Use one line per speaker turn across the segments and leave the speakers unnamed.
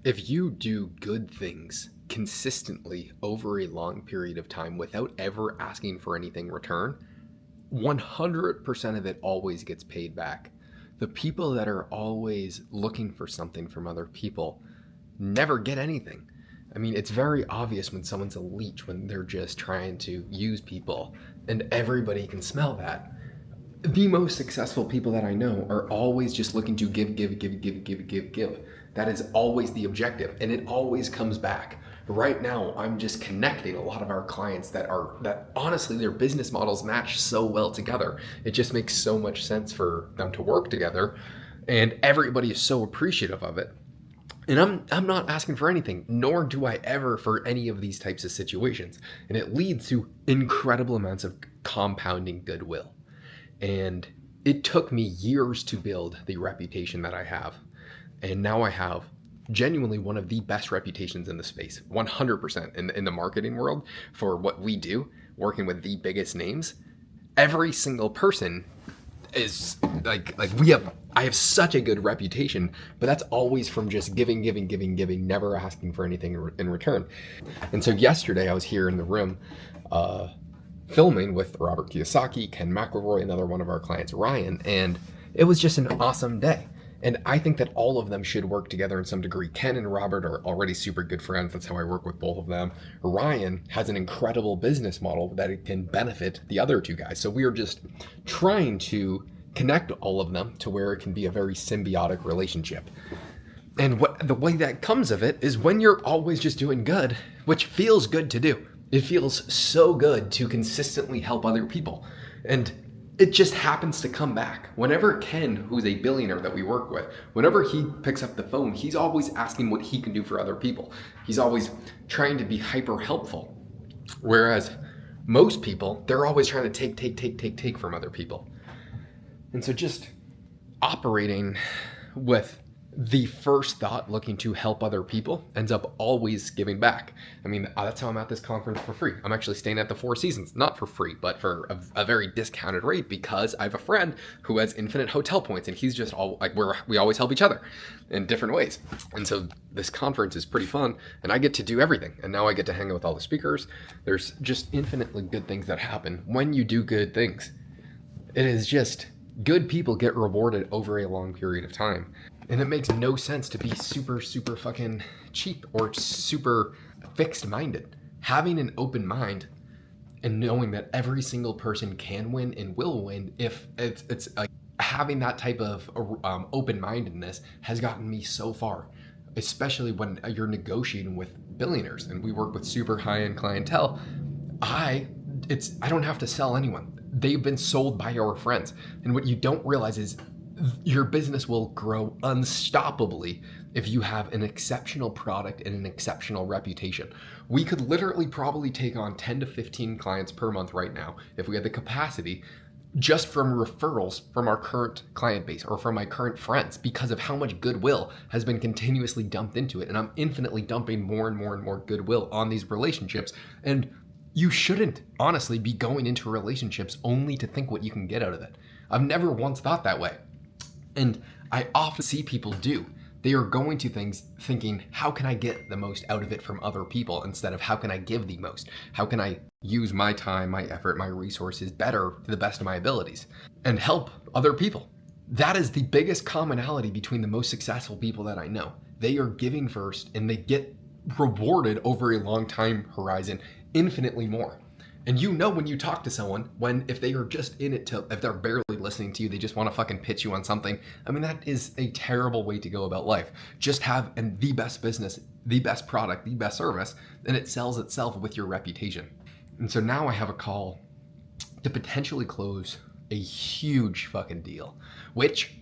If you do good things consistently over a long period of time without ever asking for anything in return, 100% of it always gets paid back. The people that are always looking for something from other people never get anything. I mean, it's very obvious when someone's a leech, when they're just trying to use people, and everybody can smell that. The most successful people that I know are always just looking to give. That is always the objective, and it always comes back. Right now, I'm just connecting a lot of our clients that honestly, their business models match so well together. It just makes so much sense for them to work together, and everybody is so appreciative of it. And I'm not asking for anything, nor do I ever for any of these types of situations. And it leads to incredible amounts of compounding goodwill. And it took me years to build the reputation that I have. And now I have genuinely one of the best reputations in the space, 100% in the marketing world for what we do, working with the biggest names. Every single person is I have such a good reputation, but that's always from just giving, never asking for anything in return. And so yesterday I was here in the room, filming with Robert Kiyosaki, Ken McElroy, another one of our clients, Ryan, and it was just an awesome day. And I think that all of them should work together in some degree. Ken and Robert are already super good friends. That's how I work with both of them. Ryan has an incredible business model that it can benefit the other two guys. So we are just trying to connect all of them to where it can be a very symbiotic relationship. And the way that comes of it is when you're always just doing good, which feels good to do. It feels so good to consistently help other people. And it just happens to come back. Whenever Ken, who's a billionaire that we work with, whenever he picks up the phone, he's always asking what he can do for other people. He's always trying to be hyper helpful. Whereas most people, they're always trying to take from other people. And so just operating with the first thought, looking to help other people, ends up always giving back. I mean, that's how I'm at this conference for free. I'm actually staying at the Four Seasons, not for free, but for a very discounted rate because I have a friend who has infinite hotel points and he's just all like, we always help each other in different ways. And so this conference is pretty fun and I get to do everything. And now I get to hang out with all the speakers. There's just infinitely good things that happen when you do good things. It is just good people get rewarded over a long period of time. And it makes no sense to be super fucking cheap or super fixed minded. Having an open mind and knowing that every single person can win and will win, if it's like having that type of open mindedness has gotten me so far, especially when you're negotiating with billionaires and we work with super high end clientele. I don't have to sell anyone. They've been sold by our friends. And what you don't realize is your business will grow unstoppably if you have an exceptional product and an exceptional reputation. We could literally probably take on 10 to 15 clients per month right now if we had the capacity just from referrals from our current client base or from my current friends because of how much goodwill has been continuously dumped into it. And I'm infinitely dumping more and more goodwill on these relationships. And you shouldn't honestly be going into relationships only to think what you can get out of it. I've never once thought that way. And I often see people do. They are going to things thinking, how can I get the most out of it from other people instead of how can I give the most? How can I use my time, my effort, my resources better to the best of my abilities and help other people? That is the biggest commonality between the most successful people that I know. They are giving first and they get rewarded over a long time horizon infinitely more. And you know when you talk to someone, if they are just in it if they're barely listening to you, they just want to fucking pitch you on something. I mean, that is a terrible way to go about life. Just have the best business, the best product, the best service, and it sells itself with your reputation. And so now I have a call to potentially close a huge fucking deal, which,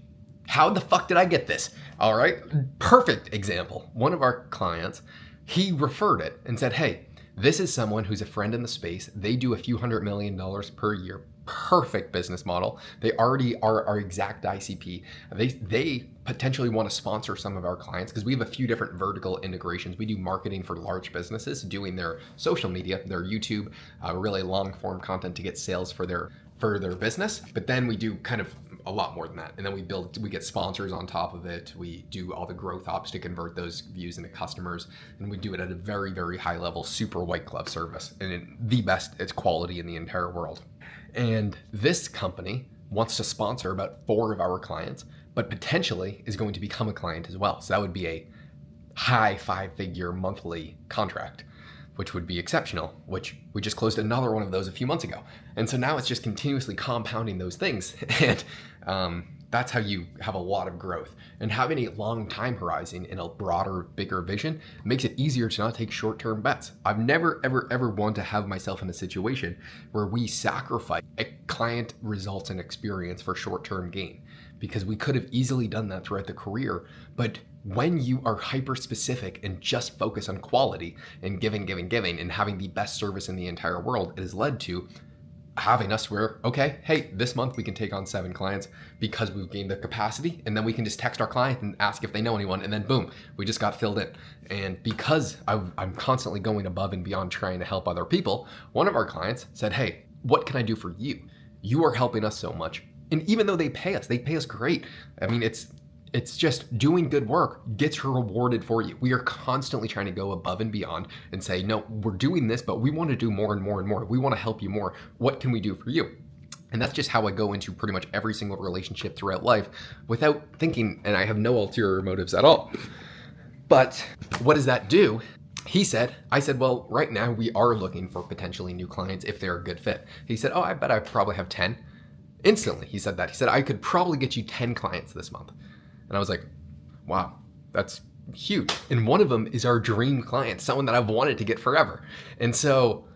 how the fuck did I get this? All right, perfect example. One of our clients, he referred it and said, hey, this is someone who's a friend in the space. They do a few $100 million per year. Perfect business model. They already are our exact ICP. They potentially want to sponsor some of our clients because we have a few different vertical integrations. We do marketing for large businesses, doing their social media, their YouTube, really long form content to get sales for their business. But then we do kind of a lot more than that. And then we get sponsors on top of it. We do all the growth ops to convert those views into customers. And we do it at a very, very high level, super white glove service. And the best, it's quality in the entire world. And this company wants to sponsor about 4 of our clients, but potentially is going to become a client as well. So that would be a high 5-figure monthly contract, which would be exceptional, which we just closed another one of those a few months ago. And so now it's just continuously compounding those things. And that's how you have a lot of growth. And having a long time horizon and a broader, bigger vision makes it easier to not take short-term bets. I've never, ever wanted to have myself in a situation where we sacrifice a client results and experience for short-term gain, because we could have easily done that throughout the career. But when you are hyper specific and just focus on quality and giving, and having the best service in the entire world, it has led to having us where, okay, hey, this month we can take on 7 clients because we've gained the capacity, and then we can just text our client and ask if they know anyone, and then boom, we just got filled in. And because I'm constantly going above and beyond trying to help other people, one of our clients said, hey, what can I do for you? You are helping us so much. And even though they pay us great. I mean, it's just doing good work gets rewarded for you. We are constantly trying to go above and beyond and say, no, we're doing this, but we want to do more and more and more. We want to help you more. What can we do for you? And that's just how I go into pretty much every single relationship throughout life without thinking, and I have no ulterior motives at all. But what does that do? I said, well, right now we are looking for potentially new clients if they're a good fit. He said, oh, I bet I probably have 10. Instantly, he said that. He said, I could probably get you 10 clients this month. And I was like, wow, that's huge. And one of them is our dream client, someone that I've wanted to get forever. And so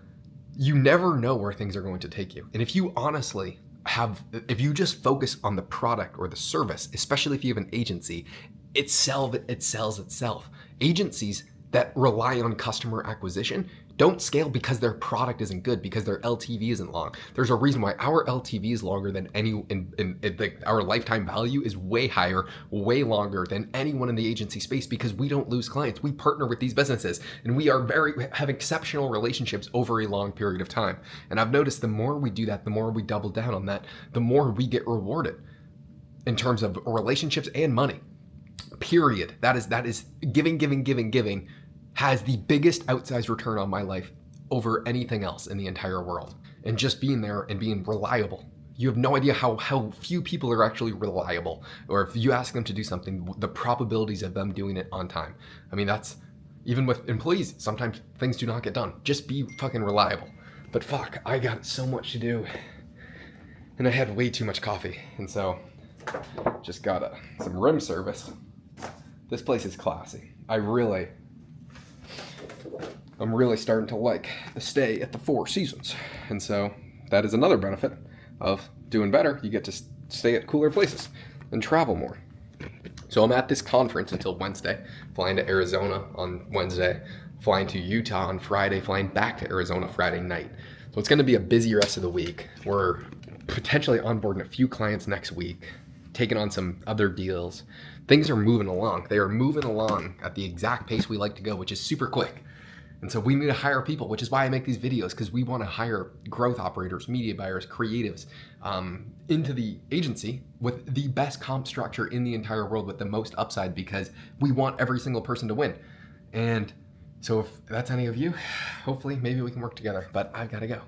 you never know where things are going to take you. And if you honestly if you just focus on the product or the service, especially if you have an agency, it sells itself. Agencies that rely on customer acquisition don't scale because their product isn't good, because their LTV isn't long. There's a reason why our LTV is longer than our lifetime value is way higher, way longer than anyone in the agency space, because we don't lose clients. We partner with these businesses and we have exceptional relationships over a long period of time. And I've noticed the more we do that, the more we double down on that, the more we get rewarded in terms of relationships and money. Period. That is giving has the biggest outsized return on my life over anything else in the entire world. And just being there and being reliable. You have no idea how few people are actually reliable. Or if you ask them to do something, the probabilities of them doing it on time. I mean, that's even with employees. Sometimes things do not get done. Just be fucking reliable. But fuck, I got so much to do. And I had way too much coffee. And so just got some room service. This place is classy. I'm really starting to like the stay at the Four Seasons. And so that is another benefit of doing better. You get to stay at cooler places and travel more. So I'm at this conference until Wednesday, flying to Arizona on Wednesday, flying to Utah on Friday, flying back to Arizona Friday night. So it's going to be a busy rest of the week. We're potentially onboarding a few clients next week, taking on some other deals. Things are moving along. They are moving along at the exact pace we like to go, which is super quick. And so we need to hire people, which is why I make these videos, because we want to hire growth operators, media buyers, creatives into the agency with the best comp structure in the entire world with the most upside, because we want every single person to win. And so if that's any of you, hopefully maybe we can work together, but I've got to go.